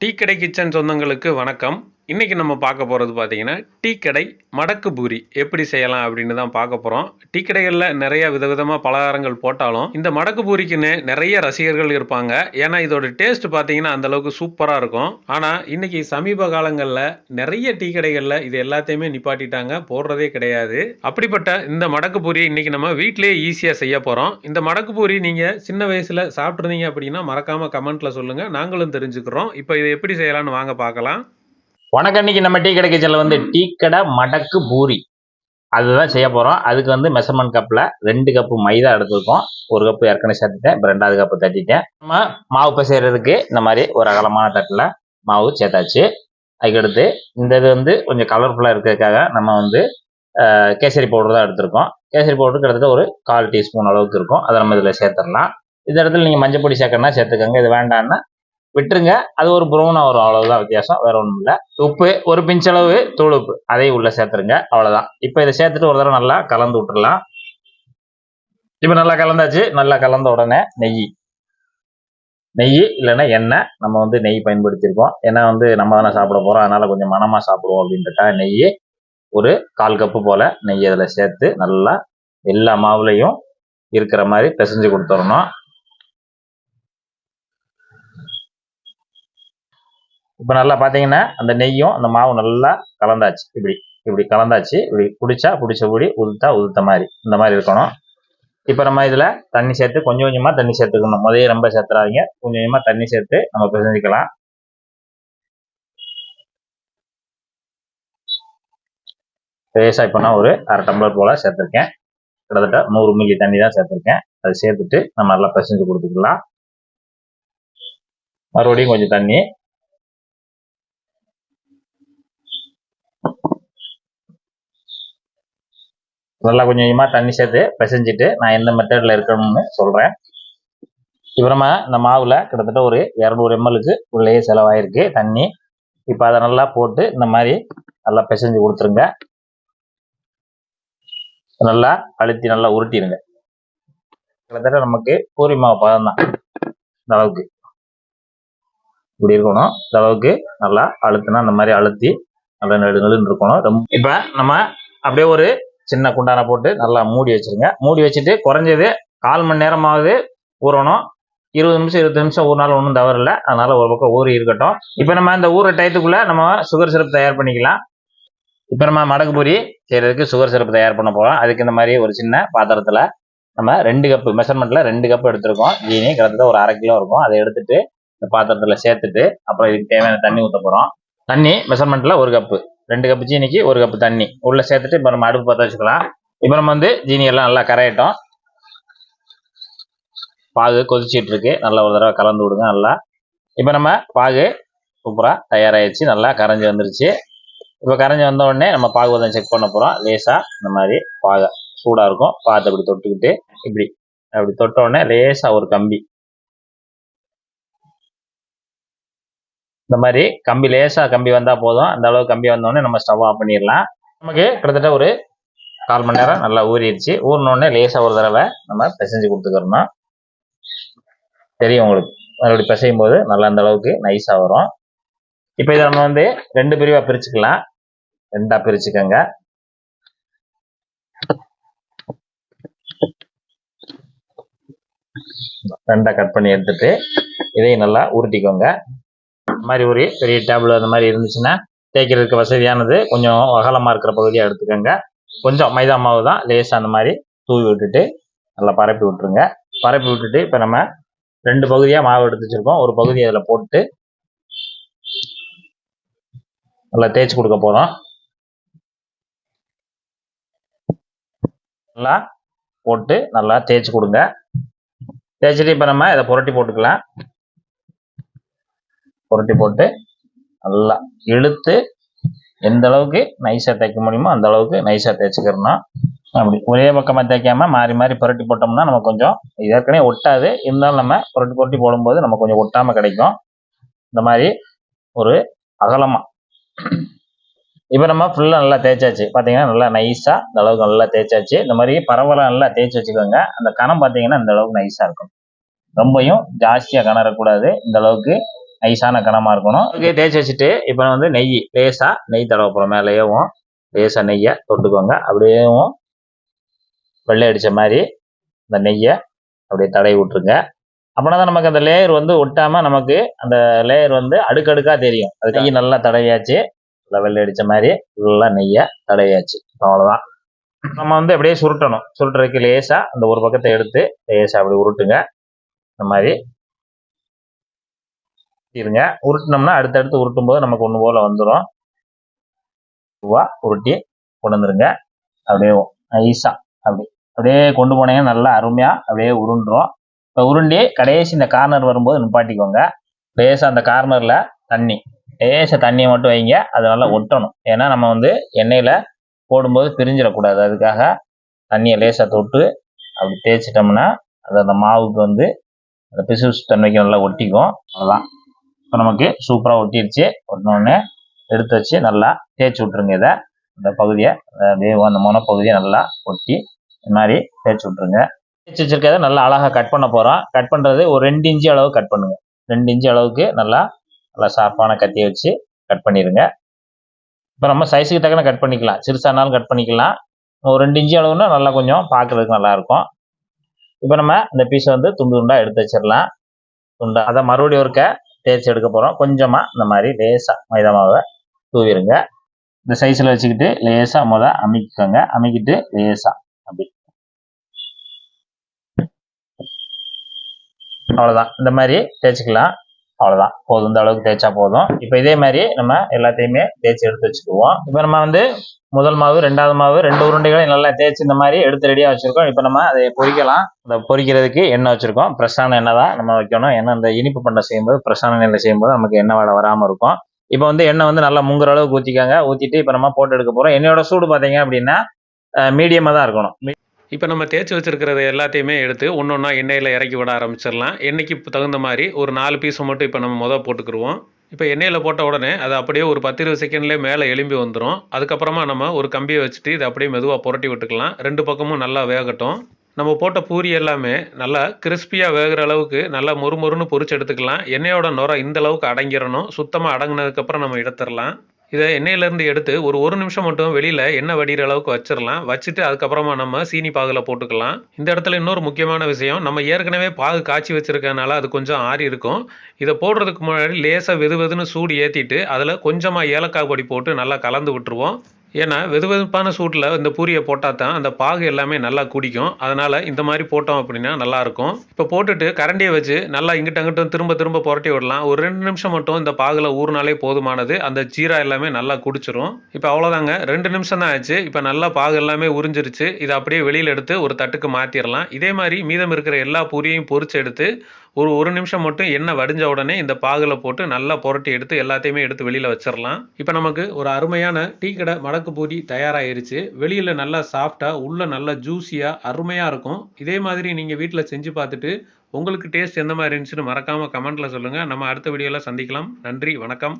Tea கடை kitchen சொந்தங்களுக்கு வணக்கம். இன்னைக்கு நம்ம பார்க்க போகிறது பார்த்தீங்கன்னா, டீ கடை மடக்கு பூரி எப்படி செய்யலாம் அப்படின்னு தான் பார்க்க போகிறோம். டீ கடைகளில் நிறைய விதவிதமாக பலகாரங்கள் போட்டாலும், இந்த மடக்கு பூரிக்குன்னு நிறைய ரசிகர்கள் இருப்பாங்க. ஏன்னா இதோட டேஸ்ட் பார்த்தீங்கன்னா அந்த அளவுக்கு சூப்பராக இருக்கும். ஆனால் இன்னைக்கு சமீப காலங்களில் நிறைய டீ கடைகளில் இது எல்லாத்தையுமே நிப்பாட்டிட்டாங்க, போடுறதே கிடையாது. அப்படிப்பட்ட இந்த மடக்கு பூரி இன்னைக்கு நம்ம வீட்டிலேயே ஈஸியாக செய்ய போகிறோம். இந்த மடக்கு பூரி நீங்கள் சின்ன வயசில் சாப்பிட்ருந்தீங்க அப்படின்னா மறக்காமல் கமெண்ட்டில் சொல்லுங்கள், நாங்களும் தெரிஞ்சுக்கிறோம். இப்போ இதை எப்படி செய்யலாம்னு வாங்க பார்க்கலாம். வணக்கம். இன்னைக்கு நம்ம டீ கடை கிச்சனில் டீ கடை மடக்கு பூரி அதுதான் செய்ய போகிறோம். அதுக்கு மெஷர்மெண்ட் கப்பில் 2 கப்பு மைதா எடுத்துருக்கோம். 1 கப்பு ஏற்கனவே சேர்த்துட்டேன், இப்போ 2வது கப்பு தட்டிட்டேன். நம்ம மாவு பிசைறதுக்கு இந்த மாதிரி ஒரு அகலமான தட்டில் மாவு சேர்த்தாச்சு. அதுக்கடுத்து இந்த இது கொஞ்சம் கலர்ஃபுல்லாக இருக்கிறதுக்காக நம்ம கேசரி பவுடர் தான் எடுத்திருக்கோம். கேசரி பவுடர் கிட்டத்தட்ட ஒரு 1/4 டீஸ்பூன் அளவுக்கு இருக்கும். அதை நம்ம இதில் சேர்த்துடலாம். இந்த இடத்துல நீங்கள் மஞ்சள் பொடி சேர்க்கணும்னா சேர்த்துக்கோங்க, இது வேண்டாம்னா விட்டுருங்க. அது ஒரு ப்ரௌனாக வரும், அவ்வளவுதான் வித்தியாசம், வேற ஒன்றும் இல்லை. உப்பு ஒரு பிஞ்ச் அளவு தூள் உப்பு அதையும் உள்ள சேர்த்துருங்க, அவ்வளோதான். இப்போ இதை சேர்த்துட்டு ஒரு தடவை நல்லா கலந்து விட்டுறலாம். இப்போ நல்லா கலந்தாச்சு. நல்லா கலந்த உடனே நெய் இல்லைன்னா எண்ணெய், நம்ம நெய் பயன்படுத்தியிருக்கோம். ஏன்னா நம்ம தானே சாப்பிட போகிறோம், அதனால கொஞ்சம் மனமாக சாப்பிடுவோம் அப்படின்றக்காக நெய் ஒரு 1/4 கப்பு போல் நெய் அதில் சேர்த்து நல்லா எல்லா மாவுலையும் இருக்கிற மாதிரி பிசைஞ்சு கொடுத்துடணும். இப்போ நல்லா பார்த்தீங்கன்னா அந்த நெய்யும் அந்த மாவும் நல்லா கலந்தாச்சு. இப்படி கலந்தாச்சு. இப்படி பிடிச்சபடி உதுத்த மாதிரி இந்த மாதிரி இருக்கணும். இப்போ நம்ம இதில் தண்ணி சேர்த்து கொஞ்சம் கொஞ்சமாக தண்ணி சேர்த்துக்கணும். முதல்ல ரொம்ப சேர்த்துறாதீங்க, கொஞ்சம் கொஞ்சமாக தண்ணி சேர்த்து நம்ம பிசைஞ்சிக்கலாம். லேசாக இப்போ நான் ஒரு 1/2 டம்ளர் போல் சேர்த்துருக்கேன். கிட்டத்தட்ட 100 மில்லி தண்ணி தான் சேர்த்துருக்கேன். அதை சேர்த்துட்டு நம்ம நல்லா பிசைஞ்சு கொடுத்துக்கலாம். மறுபடியும் கொஞ்சம் தண்ணி, நல்லா கொஞ்சம் கொஞ்சமாக தண்ணி சேர்த்து பிசைஞ்சிட்டு நான் எந்த மெத்தடில் இருக்கணும்னு சொல்கிறேன். இப்போ நம்ம இந்த மாவில் கிட்டத்தட்ட ஒரு 200 ml உள்ளே செலவாயிருக்கு தண்ணி. இப்போ அதை நல்லா போட்டு இந்த மாதிரி நல்லா பிசைஞ்சு கொடுத்துருங்க. நல்லா அழுத்தி நல்லா உருட்டிடுங்க. கிட்டத்தட்ட நமக்கு பூரி மாவு பதம் தான். இந்த அளவுக்கு இப்படி இருக்கணும். இந்த அளவுக்கு நல்லா அழுத்தினா இந்த மாதிரி அழுத்தி நல்லா நெடுநெடுன்னு இருக்கணும். இப்போ நம்ம அப்படியே ஒரு சின்ன குண்டான போட்டு நல்லா மூடி வச்சிருங்க. மூடி வச்சுட்டு குறைஞ்சது 1/4 மணி நேரமாவது ஊறணும். 20 நிமிஷம் 20 நிமிஷம் ஊறினாலும் ஒன்றும் தவறு இல்லை, அதனால ஒரு பக்கம் ஊறி இருக்கட்டும். இப்போ நம்ம இந்த ஊற டயத்துக்குள்ள நம்ம சுகர் சிரப் தயார் பண்ணிக்கலாம். இப்போ நம்ம மடக்கு பூரி செய்யறதுக்கு சுகர் சிரப் தயார் பண்ண போகிறோம். அதுக்கு இந்த மாதிரி ஒரு சின்ன பாத்திரத்தில் நம்ம 2 கப்பு மெஷர்மெண்ட்ல 2 கப்பு எடுத்திருக்கோம். ஜீனி கிட்டத்தட்ட ஒரு 1/2 கிலோ இருக்கும். அதை எடுத்துட்டு இந்த பாத்திரத்தில் சேர்த்துட்டு அப்புறம் இதுக்கு தேவையான தண்ணி ஊற்ற போகிறோம். தண்ணி மெஷர்மெண்ட்ல 1 கப்பு, 2 கப்பு ஜீனிக்கு 1 கப்பு தண்ணி உள்ள சேர்த்துட்டு இப்போ நம்ம அடுப்பு பற்ற வச்சுக்கலாம். இப்போ நம்ம ஜீனி எல்லாம் நல்லா கரையட்டும். பாகு கொதிச்சிட்டு இருக்கு, நல்லா ஒரு தடவை கலந்து விடுங்க நல்லா. இப்போ நம்ம பாகு சூப்பராக தயாராகிடுச்சு, நல்லா கரைஞ்சி வந்துருச்சு. இப்போ கரைஞ்சி வந்த உடனே நம்ம பாகு வந்து செக் பண்ண போகிறோம். லேசாக இந்த மாதிரி பாகு சூடாக இருக்கும், பார்த்து அப்படி தொட்டுக்கிட்டு அப்படி தொட்ட உடனே லேசாக ஒரு கம்பி, இந்த மாதிரி லேசாக கம்பி வந்தால் போதும். அந்த அளவு கம்பி வந்தோடனே நம்ம ஸ்டவ் ஆஃப் பண்ணிடலாம். நமக்கு கிட்டத்தட்ட ஒரு 1/4 மணி நேரம் நல்லா ஊறிடுச்சு. ஊறினோடனே லேசாக ஒரு தடவை நம்ம பிசைஞ்சு கொடுத்துக்கிறோம். தெரியும் உங்களுக்கு, மறுபடியும் பிசையும் போது நல்லா அந்த அளவுக்கு நைஸாக வரும். இப்போ இதை நம்ம 2 பிரிவாக பிரிச்சுக்கலாம். 2ஆக பிரிச்சுக்கோங்க. ரெண்டாக கட் பண்ணி எடுத்துட்டு இதையும் நல்லா உருட்டிக்கோங்க. இந்த மாதிரி ஒரு பெரிய டேபிள் அந்த மாதிரி இருந்துச்சுன்னா தேய்க்கிறதுக்கு வசதியானது, கொஞ்சம் அகலமாக இருக்கிற பகுதியாக எடுத்துக்கோங்க. கொஞ்சம் மைதா மாவு தான், லேசாக அந்த மாதிரி தூவி விட்டுட்டு நல்லா பரப்பி விட்டுருங்க. பரப்பி விட்டுட்டு இப்போ நம்ம 2 பகுதியாக மாவு எடுத்து வச்சிருக்கோம். ஒரு பகுதி அதில் போட்டு நல்லா தேய்ச்சி கொடுக்க போகிறோம். நல்லா போட்டு நல்லா தேய்ச்சி கொடுங்க. தேய்ச்சிட்டு இப்போ நம்ம இதை புரட்டி போட்டுக்கலாம். புரட்டி போட்டு நல்லா இழுத்து எந்த அளவுக்கு நைஸாக தேய்க்க முடியுமோ அந்த அளவுக்கு நைஸாக தேய்ச்சிக்கிறணும். அப்படி ஒரே பக்கமாக தேய்க்காம மாறி மாறி புரட்டி போட்டோம்னா நம்ம கொஞ்சம் ஏற்கனவே ஒட்டாது, இருந்தாலும் நம்ம புரட்டி போடும்போது நம்ம கொஞ்சம் ஒட்டாமல் கிடைக்கும். இந்த மாதிரி ஒரு அகலமாக இப்போ நம்ம ஃபுல்லாக நல்லா தேய்ச்சாச்சு. பார்த்தீங்கன்னா நல்லா நைஸாக இந்த அளவுக்கு நல்லா தேய்ச்சாச்சு. இந்த மாதிரி பரவலாக நல்லா தேய்ச்சி வச்சுக்கோங்க. அந்த கணம் பார்த்தீங்கன்னா இந்த அளவுக்கு நைஸாக இருக்கும். ரொம்பையும் ஜாஸ்தியாக கணரக்கூடாது, இந்த அளவுக்கு நைஸான கனமாக இருக்கணும். அதுக்கு தேய்ச்சி வச்சுட்டு இப்போ வந்து லேசாக நெய் தடவை போகிறோம். மேலேயும் லேசாக நெய்யை தொட்டுக்கோங்க. அப்படியேவும் வெள்ளை அடித்த மாதிரி இந்த நெய்யை அப்படியே தடவி விட்ருங்க. அப்படின்னா தான் நமக்கு அந்த லேயர் வந்து ஒட்டாமல் நமக்கு அந்த லேயர் வந்து அடுக்கடுக்காக தெரியும். அது நெய் நல்லா தடவியாச்சு, நல்லா வெள்ளை அடித்த மாதிரி நல்லா நெய்யை தடவியாச்சு. அவ்வளோதான். நம்ம வந்து அப்படியே சுருட்டணும். சுருட்டுறதுக்கு லேசாக அந்த ஒரு பக்கத்தை எடுத்து லேசாக அப்படி உருட்டுங்க. இந்த மாதிரி இருங்க. உருட்டினோம்னா அடுத்தடுத்து உருட்டும் போது நமக்கு ஒன்று போல் வந்துடும். உருட்டி கொண்டு வந்துருங்க. அப்படியே நைஸாக அப்படியே கொண்டு போனீங்கன்னா நல்லா அருமையாக அப்படியே உருண்டுரும். இப்போ உருண்டி கடைசி இந்த கார்னர் வரும்போது நிப்பாட்டிக்கோங்க. லேசாக அந்த கார்னரில் லேசாக தண்ணியை மட்டும் வைங்க. அது நல்லா ஒட்டணும். ஏன்னா நம்ம வந்து எண்ணெயில் போடும்போது பிரிஞ்சிடக்கூடாது. அதுக்காக தண்ணியை லேசாக தொட்டு அப்படி தேய்ச்சிட்டோம்னா அது அந்த மாவுக்கு வந்து அந்த பிசு தன்மைக்கு நல்லா ஒட்டிக்கும். அவ்வளோதான். இப்போ நமக்கு சூப்பராக ஒட்டிடுச்சு. ஒட்டினோடனே எடுத்து வச்சு நல்லா தேய்ச்சி விட்ருங்க. இதை இந்த பகுதியை அந்த முனைப்பகுதியை நல்லா ஒட்டி இந்த மாதிரி தேய்ச்சி விட்ருங்க. தேய்ச்சி வச்சிருக்கிறத நல்லா அழகாக கட் பண்ண போகிறோம். கட் பண்ணுறது ஒரு 2 இன்ச்சு அளவு கட் பண்ணுங்கள். 2 இன்ச்சு அளவுக்கு நல்லா ஷார்ப்பான கத்தியை வச்சு கட் பண்ணிடுங்க. இப்போ நம்ம சைஸுக்கு தக்கன கட் பண்ணிக்கலாம். சிறுசானாலும் கட் பண்ணிக்கலாம். ஒரு 2 இன்ச்சு அளவுன்னா நல்லா கொஞ்சம் பார்க்குறதுக்கு நல்லாயிருக்கும். இப்போ நம்ம இந்த பீஸை வந்து துண்டு துண்டாக எடுத்து வச்சிடலாம். அதை மறுபடியும் ஒருக்க தேய்ச்சி எடுக்க போகிறோம். கொஞ்சமாக இந்த மாதிரி லேசாக மைதா மாவை தூவிடுங்க. இந்த சைஸில் வச்சுக்கிட்டு லேசாக அமுக்கிக்கோங்க. அமுக்கிட்டு லேசாக அப்படி அவ்வளோதான். இந்த மாதிரி தேய்ச்சிக்கலாம். அவ்வளோதான், போதும். இந்த அளவுக்கு தேய்ச்சா போதும். இப்போ இதே மாதிரி நம்ம எல்லாத்தையுமே தேய்ச்சி எடுத்து வச்சுக்குவோம். இப்போ நம்ம வந்து முதல் மாவு, 2வது மாவு 2 உருண்டைகளையும் நல்லா தேய்ச்சி இந்த மாதிரி எடுத்து ரெடியாக வச்சுருக்கோம். இப்போ நம்ம அதை பொரிக்கலாம். இந்த பொரிக்கிறதுக்கு எண்ணெய் வச்சுருக்கோம். ஃப்ரெஷ்ஷான எண்ணெய் தான் நம்ம வைக்கணும். ஏன்னா இந்த இனிப்பு பண்டை செய்யும்போது ஃப்ரெஷ்ஷான எண்ணெயில் செய்யும்போது நமக்கு எண்ணெய் வாடை வராமல் இருக்கும். இப்போ வந்து எண்ணெய் வந்து நல்லா முங்குற அளவுக்கு ஊற்றிக்கோங்க. ஊற்றிட்டு இப்போ நம்ம போட்டு எடுக்க போகிறோம். எண்ணெயோட சூடு பார்த்தீங்க அப்படின்னா மீடியமாக தான் இருக்கணும். இப்போ நம்ம தேய்ச்சி வச்சிருக்கிறது எல்லாத்தையுமே எடுத்து ஒன்றா எண்ணெயில் இறக்கி விட ஆரம்பிச்சிடலாம். எண்ணெய்க்கு தகுந்த மாதிரி ஒரு 4 பீஸை மட்டும் இப்போ நம்ம போட்டுக்குருவோம். இப்போ எண்ணெயில் போட்ட உடனே அது அப்படியே ஒரு 10-20 செகண்ட்லேயே மேலே எலும்பி வந்துடும். அதுக்கப்புறமா நம்ம ஒரு கம்பியை வச்சுட்டு இதை அப்படியே மெதுவாக புரட்டி விட்டுக்கலாம். 2 பக்கமும் நல்லா வேகட்டும். நம்ம போட்ட பூரி எல்லாமே நல்லா கிறிஸ்பியாக வேகிற அளவுக்கு நல்லா மொறுமொறுன்னு பொரிச்சு எடுத்துக்கலாம். எண்ணெயோட நுரை இந்த அளவுக்கு அடங்கிடணும். சுத்தமாக அடங்கினதுக்கப்புறம் நம்ம எடுத்துடலாம். இதை எண்ணெயிலேருந்து எடுத்து ஒரு நிமிஷம் மட்டும் வெளியில் எண்ணெய் வடிகிற அளவுக்கு வச்சிடலாம். வச்சுட்டு அதுக்கப்புறமா நம்ம சீனி பாகில் போட்டுக்கலாம். இந்த இடத்துல இன்னொரு முக்கியமான விஷயம், நம்ம ஏற்கனவே பாகு காய்ச்சி வச்சுருக்கனால அது கொஞ்சம் ஆறி இருக்கும். இதை போடுறதுக்கு முன்னாடி லேசாக வெதுன்னு சூடு ஏற்றிட்டு அதில் கொஞ்சமாக ஏலக்காய் பொடி போட்டு நல்லா கலந்து விட்டுருவோம். ஏன்னா வெதுவெதுப்பான சூட்டில் இந்த பூரியை போட்டால் தான் அந்த பாகு எல்லாமே நல்லா குடிக்கும். அதனால் இந்த மாதிரி போட்டோம் அப்படின்னா நல்லாயிருக்கும். இப்போ போட்டுட்டு கரண்டியை வச்சு நல்லா இங்கிட்ட அங்கிட்டும் திரும்ப புரட்டி விடலாம். ஒரு 2 நிமிஷம் மட்டும் இந்த பாகில் ஊறினாலே போதுமானது. அந்த ஜீரா எல்லாமே நல்லா குடிச்சிரும். இப்போ அவ்வளோதாங்க, 2 நிமிஷம் தான் ஆச்சு. இப்போ நல்லா பாகு எல்லாமே உறிஞ்சிருச்சு. இதை அப்படியே வெளியில் எடுத்து ஒரு தட்டுக்கு மாற்றிடலாம். இதே மாதிரி மீதம் இருக்கிற எல்லா பூரியையும் பொரிச்சு எடுத்து ஒரு நிமிஷம் மட்டும் எண்ணெய் வடிஞ்ச உடனே இந்த பாகில் போட்டு நல்லா புரட்டி எடுத்து எல்லாத்தையுமே எடுத்து வெளியில் வச்சிடலாம். இப்போ நமக்கு ஒரு அருமையான டீ கடை மடக்கு பூரி தயாராகிருச்சு. வெளியில் நல்லா சாஃப்டாக, உள்ள நல்லா ஜூஸியாக அருமையாக இருக்கும். இதே மாதிரி நீங்கள் வீட்டில் செஞ்சு பார்த்துட்டு உங்களுக்கு டேஸ்ட் எந்த மாதிரி இருந்துச்சுன்னு மறக்காமல் கமெண்ட்டில் சொல்லுங்கள். நம்ம அடுத்த வீடியோவில் சந்திக்கலாம். நன்றி, வணக்கம்.